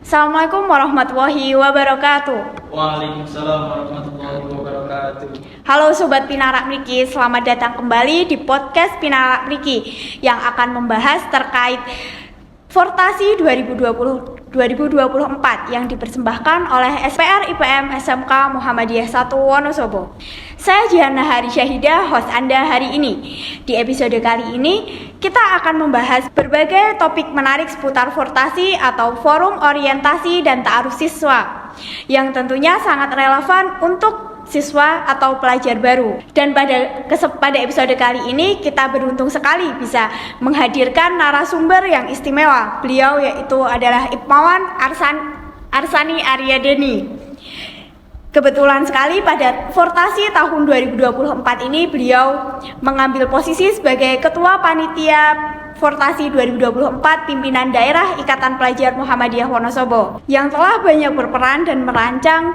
Assalamualaikum warahmatullahi wabarakatuh. Waalaikumsalam warahmatullahi wabarakatuh. Halo Sobat Pinarak Mriki, selamat datang kembali di podcast Pinarak Mriki yang akan membahas terkait Fortasi 2024 yang dipersembahkan oleh SPR IPM SMK Muhammadiyah 1 Wonosobo. Saya Jihanna Hari Syahidah, host Anda hari ini. Di episode kali ini, kita akan membahas berbagai topik menarik seputar Fortasi atau Forum Orientasi dan Ta'aruf Siswa yang tentunya sangat relevan untuk siswa atau pelajar baru. Dan pada episode kali ini kita beruntung sekali bisa menghadirkan narasumber yang istimewa. Beliau yaitu adalah Ipmawan Arsani Aryadeni. Kebetulan sekali pada Fortasi tahun 2024 ini beliau mengambil posisi sebagai Ketua Panitia Fortasi 2024 Pimpinan Daerah Ikatan Pelajar Muhammadiyah Wonosobo yang telah banyak berperan dan merancang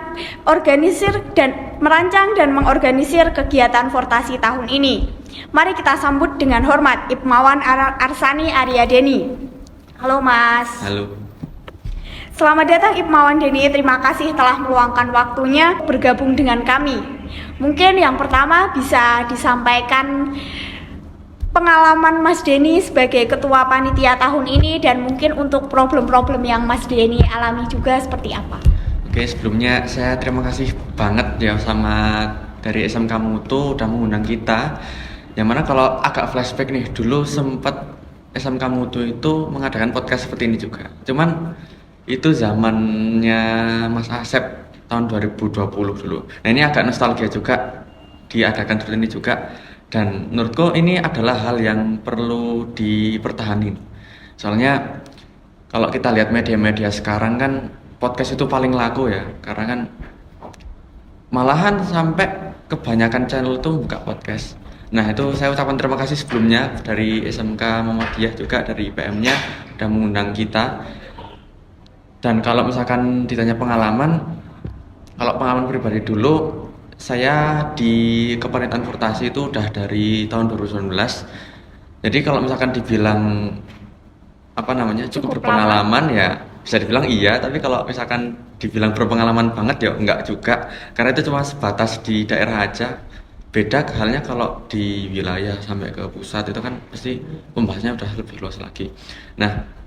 dan mengorganisir kegiatan Fortasi tahun ini. Mari kita sambut dengan hormat Ipmawan Arsani Aryadeni. Halo Mas. Halo. Selamat datang Ipmawan Deni, terima kasih telah meluangkan waktunya bergabung dengan kami. Mungkin yang pertama bisa disampaikan pengalaman Mas Deni sebagai ketua panitia tahun ini dan mungkin untuk problem-problem yang Mas Deni alami juga seperti apa? Oke, sebelumnya saya terima kasih banget ya sama dari SMK Mutu udah mengundang kita. Yang mana kalau agak flashback nih, dulu sempat SMK Mutu itu mengadakan podcast seperti ini juga. Cuman itu zamannya Mas Asep tahun 2020 dulu. Nah, ini agak nostalgia juga diadakan seperti ini juga. Dan menurutku ini adalah hal yang perlu dipertahanin. Soalnya kalau kita lihat media-media sekarang kan podcast itu paling laku ya. Karena kan malahan sampai kebanyakan channel itu buka podcast. Nah, itu saya ucapkan terima kasih sebelumnya dari SMK Muhammadiyah juga dari IPM-nya udah mengundang kita. Dan kalau misalkan ditanya pengalaman, kalau pengalaman pribadi dulu, saya di kepanitiaan Fortasi itu udah dari tahun 2019. Jadi kalau misalkan dibilang cukup berpengalaman ya bisa dibilang iya, tapi kalau misalkan dibilang berpengalaman banget ya enggak juga, karena itu cuma sebatas di daerah aja. Beda halnya kalau di wilayah sampai ke pusat itu kan pasti pembahasannya udah lebih luas lagi. Nah,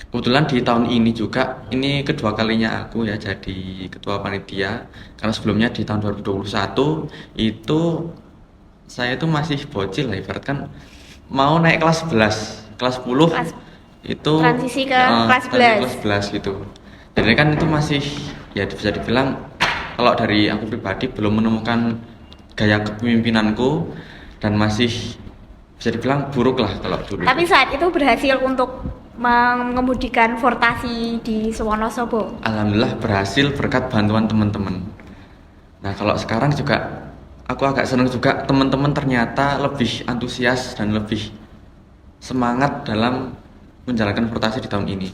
kebetulan di tahun ini juga, ini kedua kalinya aku ya jadi ketua panitia. Karena sebelumnya di tahun 2021 itu saya itu masih bocil lah, ibaratkan mau naik kelas 11, kelas 10 itu transisi ke kelas 11 gitu. Jadi kan itu masih ya bisa dibilang kalau dari aku pribadi belum menemukan gaya kepemimpinanku dan masih bisa dibilang buruk lah kalau dulu. Tapi saat itu berhasil untuk mengemudikan Fortasi di Wonosobo. Alhamdulillah berhasil berkat bantuan teman-teman. Nah, kalau sekarang juga aku agak senang juga teman-teman ternyata lebih antusias dan lebih semangat dalam menjalankan Fortasi di tahun ini.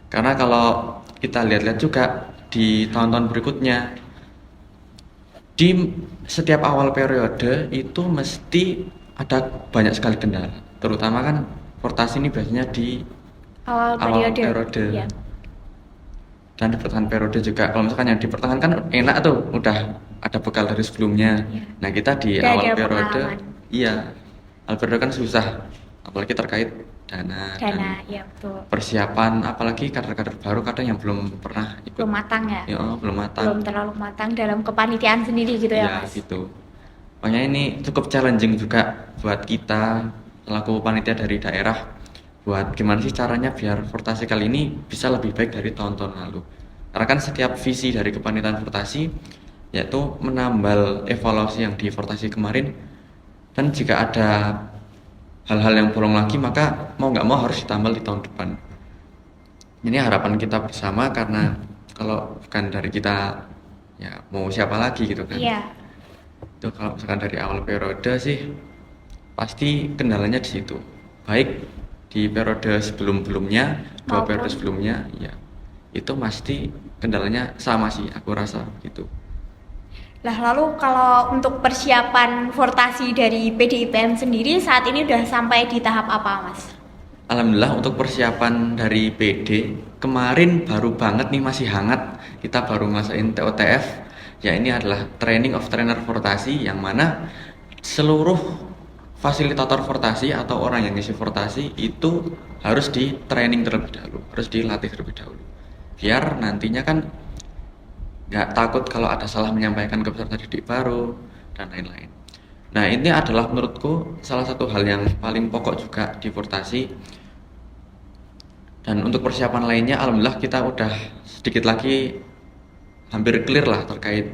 Karena kalau kita lihat-lihat juga di tahun-tahun berikutnya, di setiap awal periode itu mesti ada banyak sekali kendala. Terutama kan Fortasi ini biasanya di awal periode. Ya. Dan di pertengahan periode juga. Kalau misalkan yang di pertengahan kan enak tuh, udah ada bekal dari sebelumnya. Ya. Nah, kita di awal periode, awal periode kan susah, apalagi terkait dana dan ya betul. Persiapan, apalagi kader-kader baru kadang yang belum pernah ikut. Belum matang ya? Belum matang. Belum terlalu matang dalam kepanitiaan sendiri gitu ya, Mas? Gitu. Makanya ini cukup challenging juga buat kita selaku panitia dari daerah, buat gimana sih caranya biar Fortasi kali ini bisa lebih baik dari tahun-tahun lalu. Karena kan setiap visi dari kepanitaan Fortasi yaitu menambal evaluasi yang di Fortasi kemarin, dan jika ada hal-hal yang bolong lagi maka mau nggak mau harus ditambal di tahun depan. Ini harapan kita bersama, karena kalau bukan dari kita ya mau siapa lagi gitu kan. Iya. Itu kalau misalkan dari awal periode sih pasti kendalanya di situ. Baik di periode sebelum-belumnya, dua periode sebelumnya, ya itu pasti kendalanya sama sih, aku rasa gitu. Lah lalu kalau untuk persiapan Fortasi dari PDIPM sendiri saat ini udah sampai di tahap apa, Mas? Alhamdulillah untuk persiapan dari PD kemarin baru banget nih, masih hangat, kita baru ngerasain TOTF. Ya, ini adalah training of trainer fortasi, yang mana seluruh fasilitator fortasi atau orang yang ngisi fortasi itu harus di training terlebih dahulu, harus dilatih terlebih dahulu, biar nantinya kan nggak takut kalau ada salah menyampaikan ke peserta didik baru dan lain-lain. Nah, ini adalah menurutku salah satu hal yang paling pokok juga di fortasi. Dan untuk persiapan lainnya, alhamdulillah kita udah sedikit lagi hampir clear lah terkait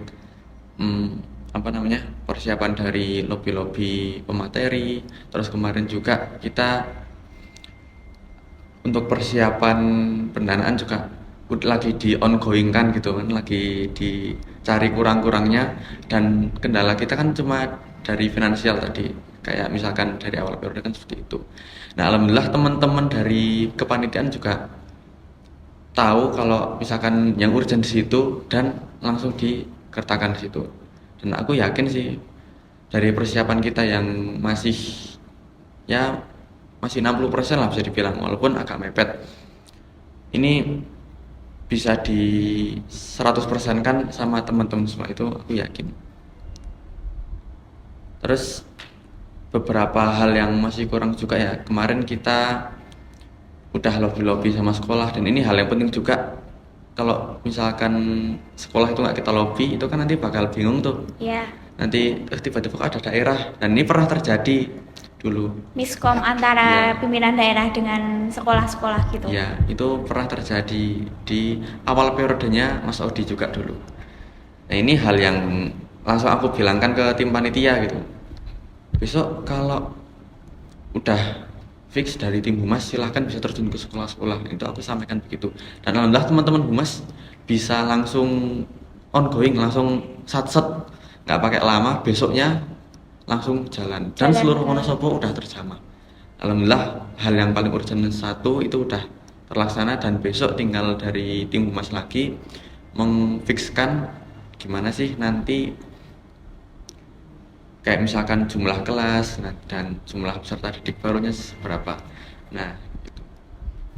persiapan dari lobby-lobby pemateri. Terus kemarin juga kita untuk persiapan pendanaan juga lagi di ongoing kan gitu kan, lagi dicari kurang-kurangnya, dan kendala kita kan cuma dari finansial tadi, kayak misalkan dari awal periode kan seperti itu. Nah, alhamdulillah teman-teman dari kepanitiaan juga tahu kalau misalkan yang urgent di situ dan langsung dikertakan di situ. Dan aku yakin sih dari persiapan kita yang masih 60% lah bisa dibilang, walaupun agak mepet, ini bisa di 100% kan sama teman-teman semua, itu aku yakin. Terus beberapa hal yang masih kurang juga ya, kemarin kita udah lobby-lobby sama sekolah, dan ini hal yang penting juga. Kalau misalkan sekolah itu nggak kita lobby, itu kan nanti bakal bingung tuh. Ya. Nanti tiba-tiba ada daerah, dan ini pernah terjadi dulu. Miskom antara pimpinan daerah dengan sekolah-sekolah gitu. Ya, itu pernah terjadi di awal periodenya Mas Odi juga dulu. Nah, ini hal yang langsung aku bilangkan ke tim panitia gitu. Besok kalau udah fix dari tim humas, silahkan bisa terjun ke sekolah-sekolah. Itu aku sampaikan begitu. Dan alhamdulillah teman-teman humas bisa langsung ongoing, langsung sat-set, nggak pakai lama, besoknya langsung jalan. Dan seluruh Wonosobo udah terjamah. Alhamdulillah, hal yang paling urgent satu itu udah terlaksana, dan besok tinggal dari tim humas lagi memfikskan gimana sih nanti kayak misalkan jumlah kelas dan jumlah peserta didik barunya seberapa. Nah,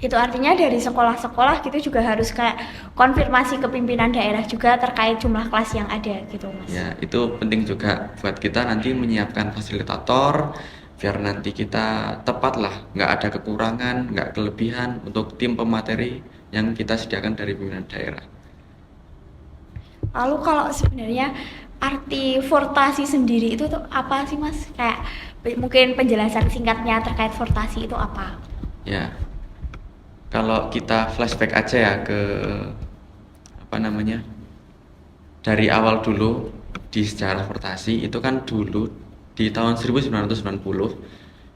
itu artinya dari sekolah-sekolah gitu juga harus kayak konfirmasi ke pimpinan daerah juga terkait jumlah kelas yang ada gitu, Mas. Ya, itu penting juga buat kita nanti menyiapkan fasilitator biar nanti kita tepat lah, nggak ada kekurangan, nggak kelebihan untuk tim pemateri yang kita sediakan dari pimpinan daerah. Lalu kalau sebenarnya arti fortasi sendiri itu tuh apa sih, Mas? Kayak mungkin penjelasan singkatnya terkait fortasi itu apa? Ya, kalau kita flashback aja ya ke dari awal dulu di sejarah fortasi, itu kan dulu di tahun 1990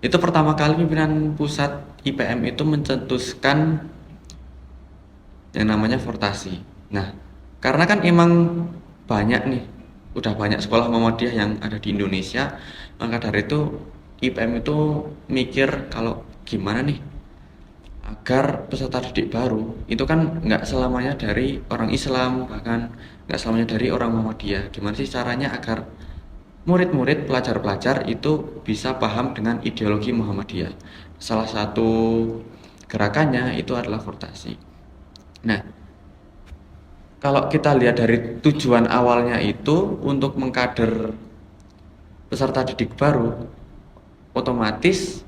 itu pertama kali pimpinan pusat IPM itu mencetuskan yang namanya fortasi. Nah, karena kan emang udah banyak sekolah Muhammadiyah yang ada di Indonesia, maka dari itu IPM itu mikir kalau gimana nih agar peserta didik baru itu kan nggak selamanya dari orang Islam, bahkan nggak selamanya dari orang Muhammadiyah. Gimana sih caranya agar murid-murid, pelajar-pelajar itu bisa paham dengan ideologi Muhammadiyah? Salah satu gerakannya itu adalah fortasi. Nah, kalau kita lihat dari tujuan awalnya itu untuk mengkader peserta didik baru, otomatis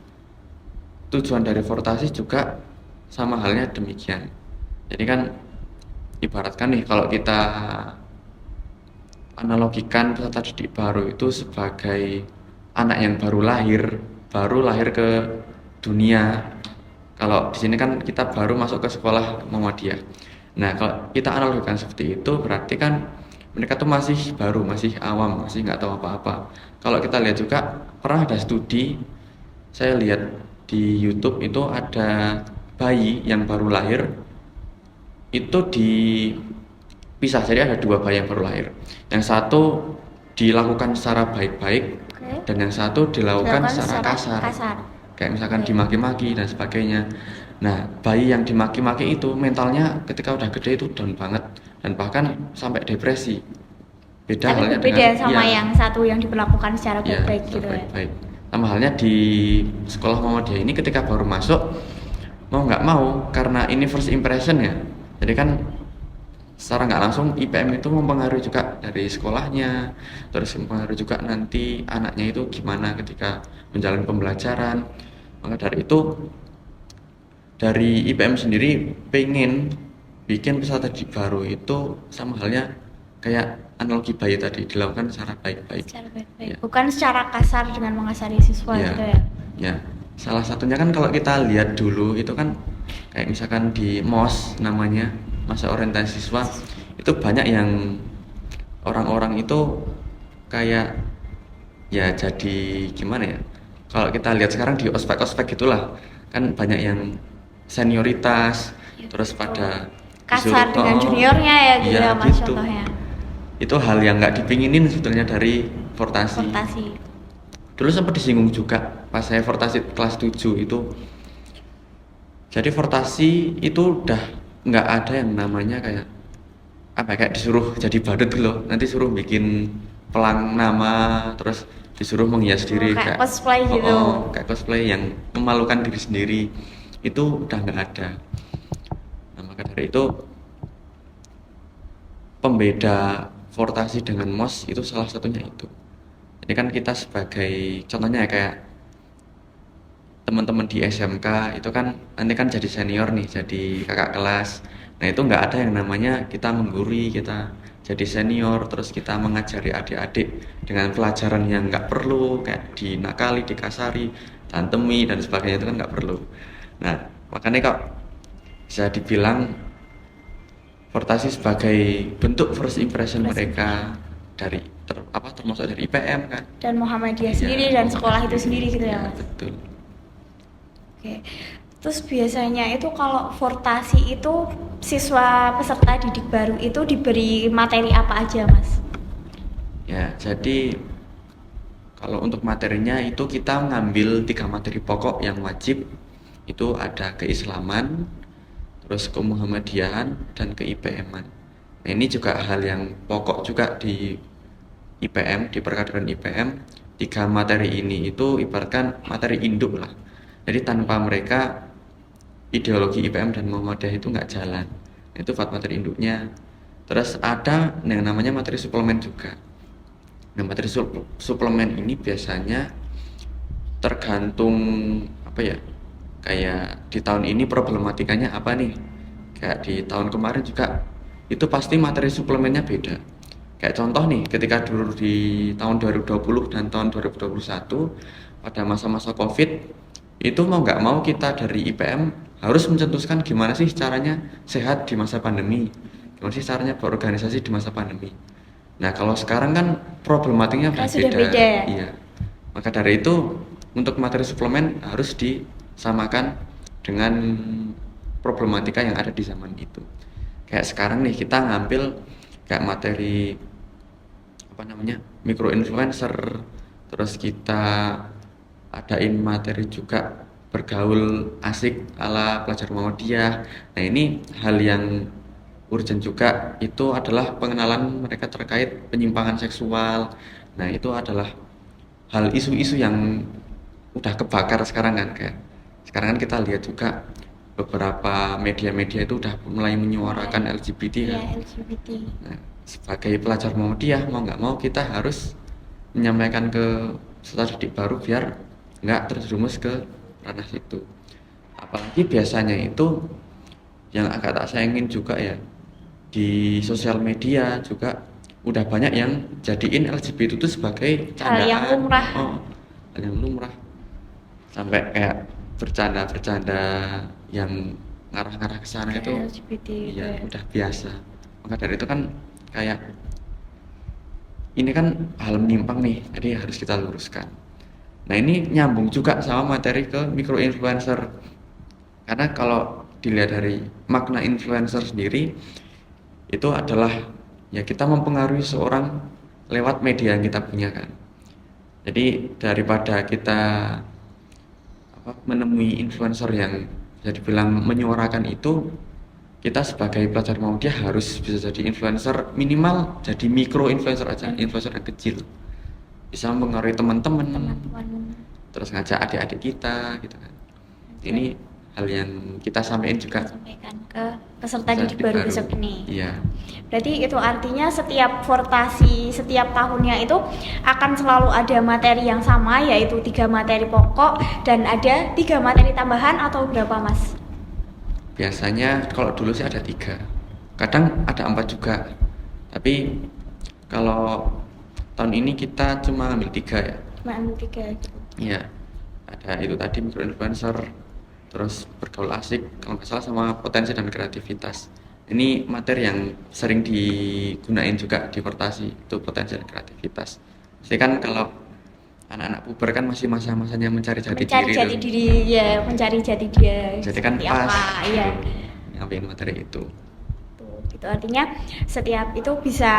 tujuan dari fortasi juga sama halnya demikian. Jadi kan ibaratkan nih, kalau kita analogikan peserta didik baru itu sebagai anak yang baru lahir ke dunia. Kalau di sini kan kita baru masuk ke sekolah Muhammadiyah. Nah, kalau kita analogikan seperti itu, berarti kan mereka tuh masih baru, masih awam, masih nggak tahu apa-apa. Kalau kita lihat juga, pernah ada studi, saya lihat di YouTube itu ada bayi yang baru lahir, itu dipisah, jadi ada dua bayi yang baru lahir. Yang satu dilakukan secara baik-baik, dan yang satu dilakukan secara kasar. Kayak misalkan dimaki-maki dan sebagainya. Nah, bayi yang dimaki-maki itu mentalnya ketika udah gede itu down banget, dan bahkan sampai depresi. Beda halnya dengan sama yang satu yang diperlakukan secara baik-baik gitu ya. Baik. Sama halnya di sekolah Muhammadiyah ini, ketika baru masuk mau nggak mau karena ini first impression ya, jadi kan secara nggak langsung IPM itu mempengaruhi juga dari sekolahnya, terus mempengaruhi juga nanti anaknya itu gimana ketika menjalani pembelajaran. Maka dari itu dari IPM sendiri pengen bikin peserta didik baru itu sama halnya kayak analogi bayi tadi, dilakukan secara baik-baik. Secara baik-baik. Ya. Bukan secara kasar dengan mengasari siswa Ya, gitu ya. ya. Salah satunya kan kalau kita lihat dulu itu kan kayak misalkan di MOS namanya masa orientasi siswa, itu banyak yang orang-orang itu kayak ya jadi gimana ya, kalau kita lihat sekarang di ospek-ospek gitulah kan banyak yang senioritas, Ya, terus pada kasar disuruh, dengan juniornya ya gitu iya, ya Mas gitu. contohnya. Itu hal yang nggak dipinginin sebetulnya dari Fortasi. Dulu sempat disinggung juga pas saya Fortasi kelas 7 itu. Jadi Fortasi itu udah nggak ada yang namanya kayak apa, kayak disuruh jadi badut gitu loh, nanti suruh bikin pelang nama, terus disuruh menghias diri kayak cosplay gitu. kayak cosplay yang memalukan diri sendiri, itu udah nggak ada. Nah, maka dari itu pembeda Fortasi dengan MOS itu salah satunya itu. Jadi kan kita sebagai contohnya ya, kayak teman-teman di SMK itu kan nanti kan jadi senior nih, jadi kakak kelas. Nah itu nggak ada yang namanya kita menggurui, kita jadi senior terus kita mengajari adik-adik dengan pelajaran yang nggak perlu, kayak dinakali, dikasari, tantemi dan sebagainya, itu kan nggak perlu. Nah makanya kok bisa dibilang Fortasi sebagai bentuk first impression mereka dari termasuk dari IPM kan, Dan Muhammadiyah Iya, sendiri dan sekolah itu sendiri gitu ya ya Mas. betul. Oke. Terus biasanya itu kalau Fortasi itu siswa peserta didik baru itu diberi materi apa aja Mas? Ya, jadi kalau untuk materinya itu kita ngambil 3 materi pokok yang wajib. Itu ada keislaman, terus kemuhammadiyahan, dan ke-IPM-an. Nah, ini juga hal yang pokok juga di IPM, di perkaderan IPM. 3 materi ini itu ibaratkan materi induk lah. Jadi tanpa mereka ideologi IPM dan Muhammadiyah itu nggak jalan. Itu 4 materi induknya. Terus ada yang namanya materi suplemen juga. Nah, materi suplemen ini biasanya tergantung apa ya, kayak di tahun ini problematikanya apa nih, kayak di tahun kemarin juga itu pasti materi suplemennya beda. Kayak contoh nih, ketika dulu di tahun 2020 dan tahun 2021 pada masa-masa COVID itu mau nggak mau kita dari IPM harus mencetuskan gimana sih caranya sehat di masa pandemi, gimana sih caranya berorganisasi di masa pandemi. Nah kalau sekarang kan problematiknya Sudah beda ya? Iya. Maka dari itu untuk materi suplemen harus disamakan dengan problematika yang ada di zaman itu. Kayak sekarang nih kita ngambil kayak materi apa namanya, micro influencer, terus kita adain materi juga bergaul asik ala pelajar Muhammadiyah. Nah ini hal yang urgent juga, itu adalah pengenalan mereka terkait penyimpangan seksual. Nah itu adalah hal isu-isu yang udah kebakar sekarang kan, kayak sekarang kan kita lihat juga beberapa media-media itu udah mulai menyuarakan LGBT kan. Iya, LGBT. Nah, sebagai pelajar Muhammadiyah mau nggak mau kita harus menyampaikan ke peserta didik baru biar nggak terjerumus ke ranah situ. Apalagi biasanya itu yang agak tak sayangin juga ya, di sosial media juga udah banyak yang jadiin LGBT itu sebagai candaan, Hal yang lumrah. hal yang lumrah, sampai kayak bercanda-bercanda yang ngarah-ngarah ke sana itu LGBT gitu iya ya. udah biasa. Maka dari itu kan kayak ini kan hal menyimpang nih, jadi harus kita luruskan. Nah ini nyambung juga sama materi ke micro influencer, karena kalau dilihat dari makna influencer sendiri itu adalah ya kita mempengaruhi seorang lewat media yang kita punya kan. Jadi daripada kita menemui influencer yang bisa dibilang menyuarakan itu, kita sebagai pelajar Muhammadiyah harus bisa jadi influencer, minimal jadi micro influencer aja, influencer yang kecil, bisa mempengaruhi teman-teman, terus ngajak adik-adik kita gitu kan. Ini hal yang kita sampaikan juga sampaikan ke peserta didik baru besok ini. Iya. Berarti itu artinya setiap fortasi setiap tahunnya itu akan selalu ada materi yang sama, yaitu 3 materi pokok dan ada 3 materi tambahan atau berapa Mas? Biasanya kalau dulu sih ada 3, kadang ada 4 juga, tapi kalau tahun ini kita cuma ambil 3 ya. Cuma ambil 3 gitu. Iya, ada itu tadi microinfluencer, terus bergaul asik kalau nggak salah, sama potensi dan kreativitas. Ini materi yang sering digunain juga di Fortasi, itu potensi dan kreativitas. Jadi kan kalau anak-anak puber kan masih masa-masanya mencari jati Mencari diri jati tuh. diri ya, mencari jati dia. Jadi kan seperti pas apa, ya. nyampein materi itu. Tuh, itu artinya setiap itu bisa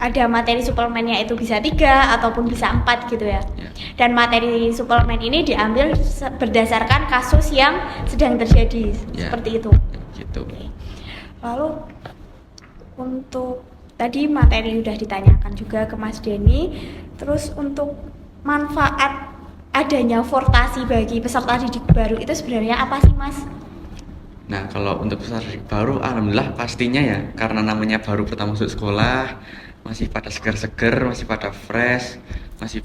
ada materi suplemennya, itu bisa 3 ataupun bisa 4 gitu ya. Ya. Dan materi suplemen ini diambil berdasarkan kasus yang sedang terjadi, Ya. seperti itu. Gitu. Oke. Lalu untuk tadi materi udah ditanyakan juga ke Mas Denny, terus untuk manfaat adanya Fortasi bagi peserta didik baru itu sebenarnya apa sih Mas? Nah, kalau untuk peserta didik baru, alhamdulillah pastinya ya, karena namanya baru pertama masuk sekolah, masih pada seger-seger, masih pada fresh, masih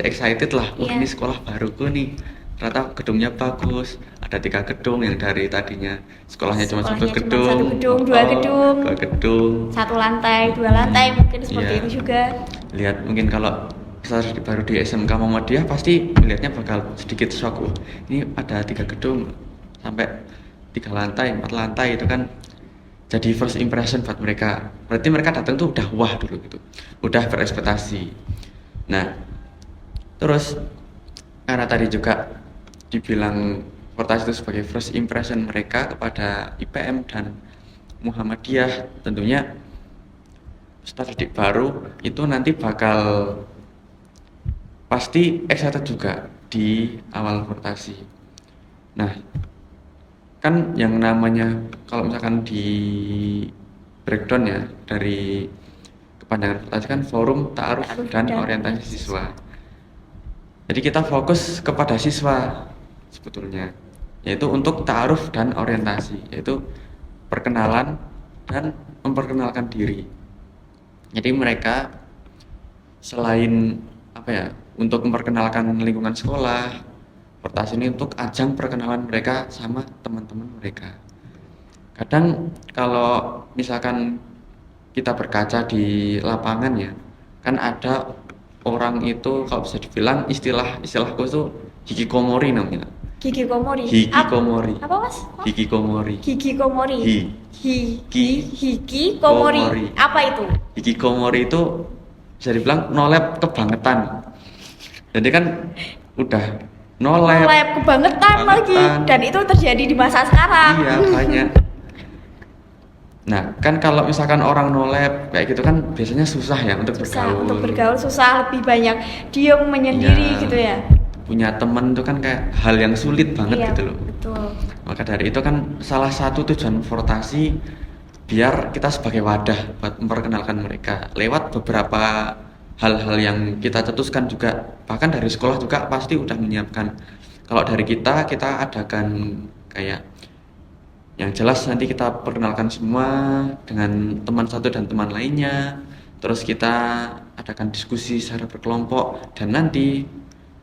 excited lah. Iya. Ini sekolah baruku nih. Ternyata gedungnya bagus. Ada 3 gedung yang dari tadinya sekolahnya cuma Sekolahnya satu cuma gedung, satu gedung, 2 gedung. 2 gedung. 1 lantai, 2 lantai mungkin seperti Iya. itu juga. Lihat mungkin kalau peserta didik baru di SMK Muhammadiyah pasti melihatnya bakal sedikit shock. Wah, ini ada 3 gedung sampai 3 lantai, 4 lantai, itu kan jadi first impression buat mereka. Berarti mereka datang tuh udah wah dulu gitu, udah berekspektasi. Nah, terus karena tadi juga dibilang Fortasi itu sebagai first impression mereka kepada IPM dan Muhammadiyah, tentunya peserta didik baru itu nanti bakal pasti excited juga di awal Fortasi. Nah, kan yang namanya kalau misalkan di breakdown ya dari kepanjangan Fortasi kan forum, ta'aruf, dan orientasi siswa. Jadi kita fokus kepada siswa sebetulnya, yaitu untuk ta'aruf dan orientasi, yaitu perkenalan dan memperkenalkan diri. Jadi mereka selain apa ya, untuk memperkenalkan lingkungan sekolah, Fortasi ini untuk ajang perkenalan mereka sama teman-teman mereka. Kadang kalau misalkan kita berkaca di lapangan ya, kan ada orang itu kalau bisa dibilang istilahku itu hikikomori namanya. Hikikomori. Hikikomori. Apa Mas? Hikikomori. Hikikomori. Hikikomori. Komori. Apa itu? Hikikomori itu bisa dibilang nolep kebangetan. Jadi kan udah nolep kebangetan lagi, dan itu terjadi di masa sekarang. Iya, banyak. Nah, kan kalau misalkan orang nolep kayak gitu kan biasanya susah ya untuk bergaul. Untuk bergaul susah, lebih banyak diem menyendiri Iya. gitu ya. Punya temen itu kan kayak hal yang sulit banget Iya, gitu loh. betul. Maka dari itu kan salah satu tujuan Fortasi biar kita sebagai wadah buat memperkenalkan mereka lewat beberapa hal-hal yang kita cetuskan juga. Bahkan dari sekolah juga pasti udah menyiapkan. Kalau dari kita adakan kayak yang jelas nanti kita perkenalkan semua dengan teman satu dan teman lainnya. Terus kita adakan diskusi secara berkelompok, dan nanti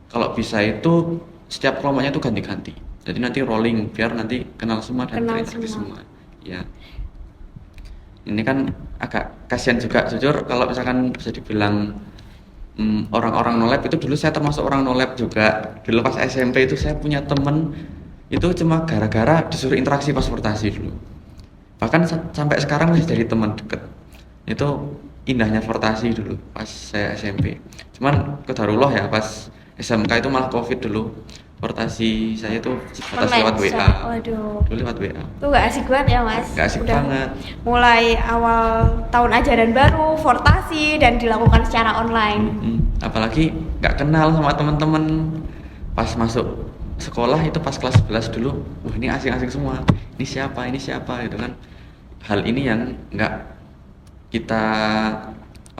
kalau bisa itu setiap kelompoknya itu ganti-ganti. Jadi nanti rolling biar nanti kenal semua dan berinteraksi semua. Ya. Ini kan agak kasihan juga jujur kalau misalkan bisa dibilang orang-orang nolep itu. Dulu saya termasuk orang nolep juga. Dulu pas SMP itu saya punya temen itu cuma gara-gara disuruh interaksi pas Fortasi dulu. Bahkan sampai sekarang masih jadi teman deket. Itu indahnya Fortasi dulu pas saya SMP. Cuman qadarullah ya pas SMK itu malah Covid dulu. Fortasi saya itu sebatas lewat WA. Waduh. Dulu lewat WA. Itu gak asik banget ya Mas? Gak asik banget. Mulai awal tahun ajaran baru, Fortasi, dan dilakukan secara online. Apalagi gak kenal sama teman-teman. Pas masuk sekolah itu pas kelas 11 dulu, wah ini asing-asing semua. Ini siapa gitu kan. Hal ini yang nggak kita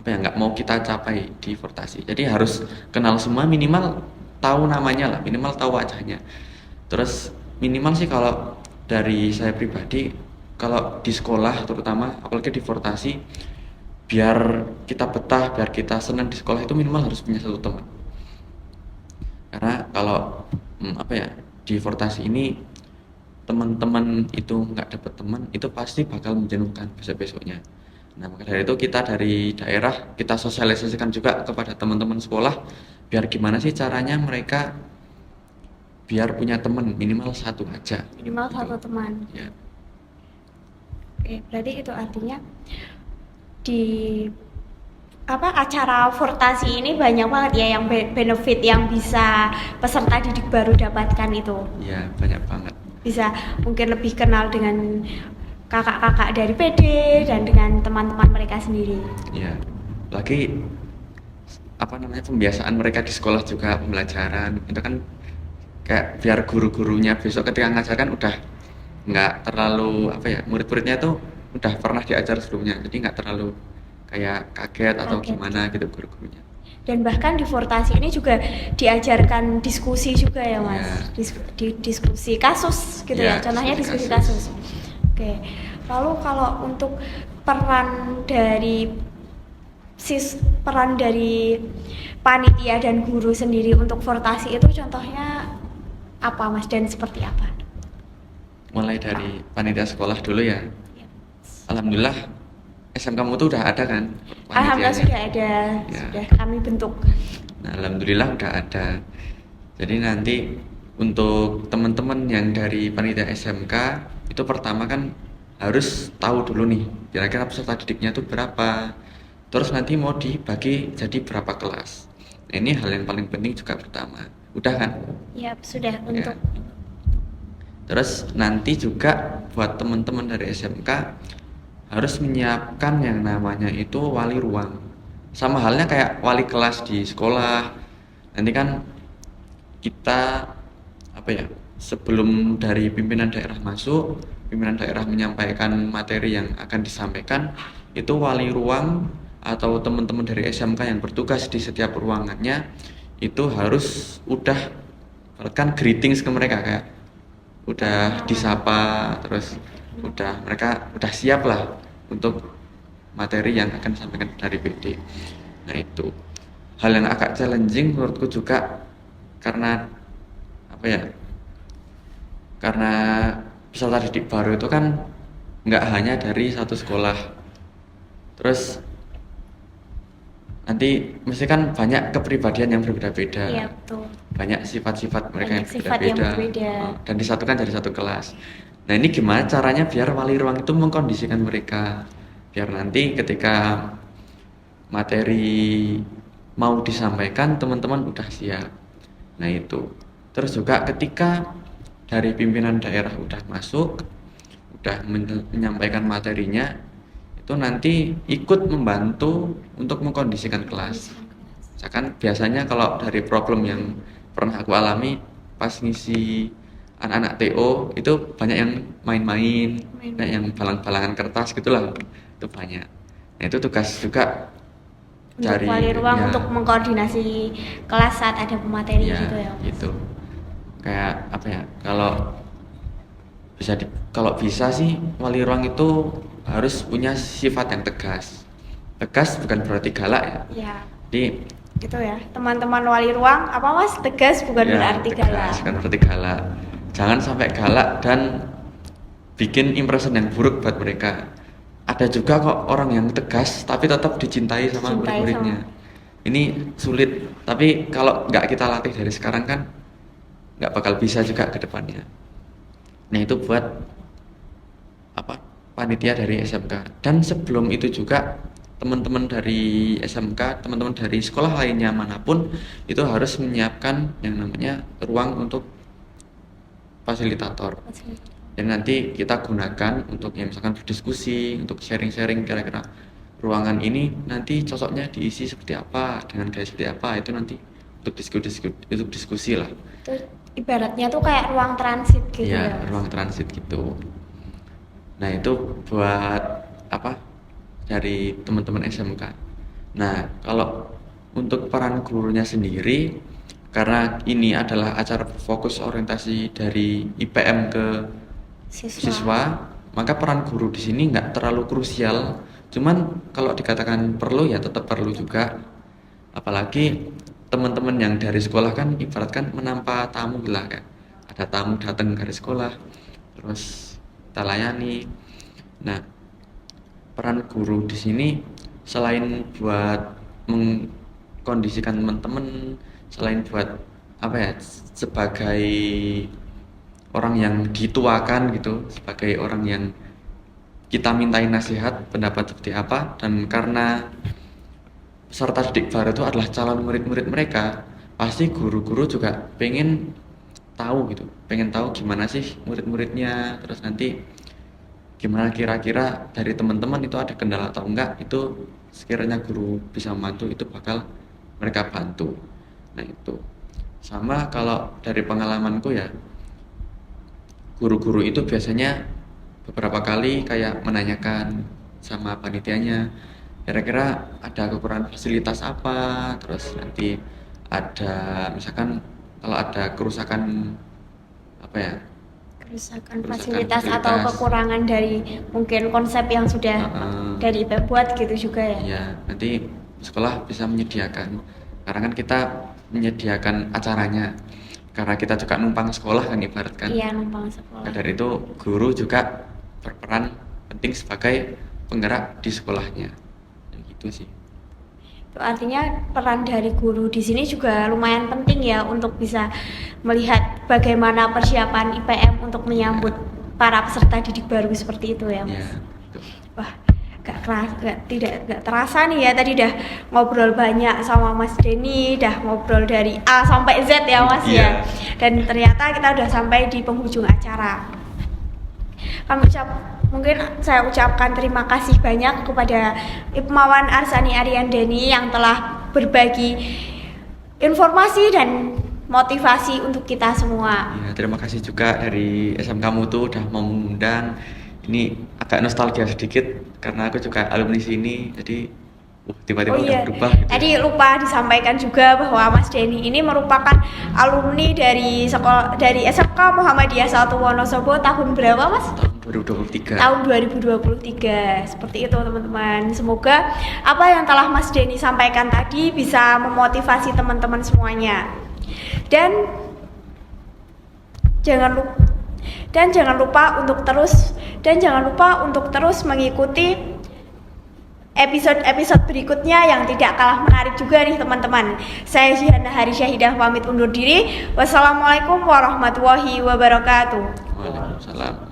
nggak mau kita capai di Fortasi. Jadi harus kenal semua, minimal tahu namanya lah, minimal tahu wajahnya. Terus minimal sih kalau dari saya pribadi, kalau di sekolah terutama apalagi di Fortasi, biar kita betah, biar kita senang di sekolah itu minimal harus punya satu teman. Karena kalau apa ya, di Fortasi ini teman-teman itu nggak dapat teman itu pasti bakal menjenuhkan besok-besoknya. Nah, maka dari itu kita dari daerah kita sosialisasikan juga kepada teman-teman sekolah biar gimana sih caranya mereka biar punya teman minimal satu aja. Minimal Gitu. satu teman. Ya. Oke, berarti itu artinya di acara Fortasi ini banyak banget ya yang benefit yang bisa peserta didik baru dapatkan itu. Ya, banyak banget. Bisa mungkin lebih kenal dengan kakak-kakak dari PD dan dengan teman-teman mereka sendiri. Ya, lagi pembiasaan mereka di sekolah juga pembelajaran itu kan kayak biar guru-gurunya besok ketika ngajarkan udah nggak terlalu murid-muridnya itu udah pernah diajar sebelumnya jadi nggak terlalu kayak kaget atau gimana gitu guru-gurunya. Dan bahkan di Fortasi ini juga diajarkan diskusi juga ya Mas. Diskusi kasus gitu ya. Contohnya diskusi kasus. Oke. Lalu kalau untuk peran dari panitia dan guru sendiri untuk Fortasi itu contohnya apa Mas dan seperti apa? Mulai dari panitia sekolah dulu ya. Alhamdulillah SMK Mutu udah ada kan? Alhamdulillah sudah ada, ya. Sudah kami bentuk. Nah, alhamdulillah udah ada. Jadi nanti untuk teman-teman yang dari panitia SMK itu pertama kan harus tahu dulu nih kira-kira peserta didiknya itu berapa. Terus nanti mau dibagi jadi berapa kelas. Nah, ini hal yang paling penting juga pertama. Udah kan? Ya, sudah untuk. Terus nanti juga buat teman-teman dari SMK harus menyiapkan yang namanya itu wali ruang. Sama halnya kayak wali kelas di sekolah. Nanti kan kita sebelum dari pimpinan daerah masuk, pimpinan daerah menyampaikan materi yang akan disampaikan, itu wali ruang atau teman-teman dari SMK yang bertugas di setiap ruangannya itu harus udah bahkan greetings ke mereka kayak udah disapa, terus mereka udah siap lah untuk materi yang akan disampaikan dari PD. Nah, itu hal yang agak challenging menurutku juga karena karena peserta didik baru itu kan nggak hanya dari satu sekolah, terus nanti mesti kan banyak kepribadian yang berbeda-beda. Iya, betul. Banyak sifat-sifat mereka yang sifat berbeda dan disatukan dari satu kelas. Nah, ini gimana caranya biar wali ruang itu mengkondisikan mereka biar nanti ketika materi mau disampaikan teman-teman udah siap. Nah, itu terus juga ketika dari pimpinan daerah udah masuk, udah menyampaikan materinya, itu nanti ikut membantu untuk mengkondisikan kelas. Misalkan biasanya kalau dari problem yang pernah aku alami pas ngisi anak-anak TO itu banyak yang main-main, banyak yang balang-balangan kertas gitulah, itu banyak. Nah, itu tugas juga untuk wali ruang untuk mengkoordinasi kelas saat ada pemateri gitu ya. Gitu. Kayak kalau bisa sih wali ruang itu harus punya sifat yang tegas. Tegas bukan berarti galak ya. Iya. Jadi gitu ya. Teman-teman wali ruang apa Mas? Tegas bukan berarti galak. Bukan berarti galak. Jangan sampai galak dan bikin impression yang buruk buat mereka. Ada juga kok orang yang tegas tapi tetap dicintai sama murid-muridnya. Ini sulit, tapi kalau nggak kita latih dari sekarang kan nggak bakal bisa juga ke depannya. Nah, itu buat panitia dari SMK. Dan sebelum itu juga teman-teman dari SMK, teman-teman dari sekolah lainnya manapun itu harus menyiapkan yang namanya ruang untuk fasilitator. Dan nanti kita gunakan untuk misalkan berdiskusi, untuk sharing-sharing kira-kira ruangan ini nanti cocoknya diisi seperti apa, dengan gaya seperti apa, itu nanti untuk diskusi lah. Itu ibaratnya tuh kayak ruang transit gitu ya. Iya, ruang transit gitu. Nah, itu buat dari teman-teman SMK. Nah, kalau untuk peran gurunya sendiri karena ini adalah acara fokus orientasi dari IPM ke siswa, maka peran guru di sini nggak terlalu krusial. Cuman kalau dikatakan perlu ya tetap perlu juga. Apalagi teman-teman yang dari sekolah kan ibaratkan menampa tamu lah kan. Ada tamu datang dari sekolah, terus kita layani. Nah, peran guru di sini selain buat mengkondisikan teman-teman, selain buat apa ya, sebagai orang yang dituakan gitu, sebagai orang yang kita mintain nasihat pendapat seperti apa, dan karena peserta didik baru itu adalah calon murid-murid mereka, pasti guru-guru juga pengen tahu gitu, pengen tahu gimana sih murid-muridnya, terus nanti gimana kira-kira dari teman-teman itu ada kendala atau enggak, itu sekiranya guru bisa membantu itu bakal mereka bantu. Nah itu sama kalau dari pengalamanku ya, guru-guru itu biasanya beberapa kali kayak menanyakan sama panitianya kira-kira ada kekurangan fasilitas apa, terus nanti ada misalkan kalau ada kerusakan apa ya, kerusakan fasilitas atau kekurangan dari mungkin konsep yang sudah dari IPM buat gitu juga ya. Iya, nanti sekolah bisa menyediakan, karena kan kita menyediakan acaranya, karena kita juga numpang sekolah kan ibaratkan. Iya, numpang sekolah. Nah, dari itu guru juga berperan penting sebagai penggerak di sekolahnya. Gitu sih. Itu artinya peran dari guru di sini juga lumayan penting ya untuk bisa melihat bagaimana persiapan IPM untuk menyambut para peserta didik baru seperti itu ya, Mas. Ya, gitu. Wah, gak terasa nih ya, tadi udah ngobrol banyak sama Mas Denny, udah ngobrol dari A sampai Z ya Mas ya. Dan ternyata kita udah sampai di penghujung acara. Mungkin saya ucapkan terima kasih banyak kepada Ipmawan Arsani Ariandani yang telah berbagi informasi dan motivasi untuk kita semua. Ya, terima kasih juga dari SMK Mutu udah mau mengundang. Ini agak nostalgia sedikit karena aku juga alumni sini, jadi tiba-tiba udah berubah gitu. Tadi lupa disampaikan juga bahwa Mas Denny ini merupakan alumni dari SMK Muhammadiyah 1 Wonosobo tahun berapa Mas? Tahun 2023. Tahun 2023. Seperti itu teman-teman. Semoga apa yang telah Mas Denny sampaikan tadi bisa memotivasi teman-teman semuanya. Dan jangan lupa untuk terus mengikuti episode berikutnya yang tidak kalah menarik juga nih teman-teman. Saya Ziana Hari Syahidah pamit undur diri. Wassalamualaikum warahmatullahi wabarakatuh. Waalaikumsalam.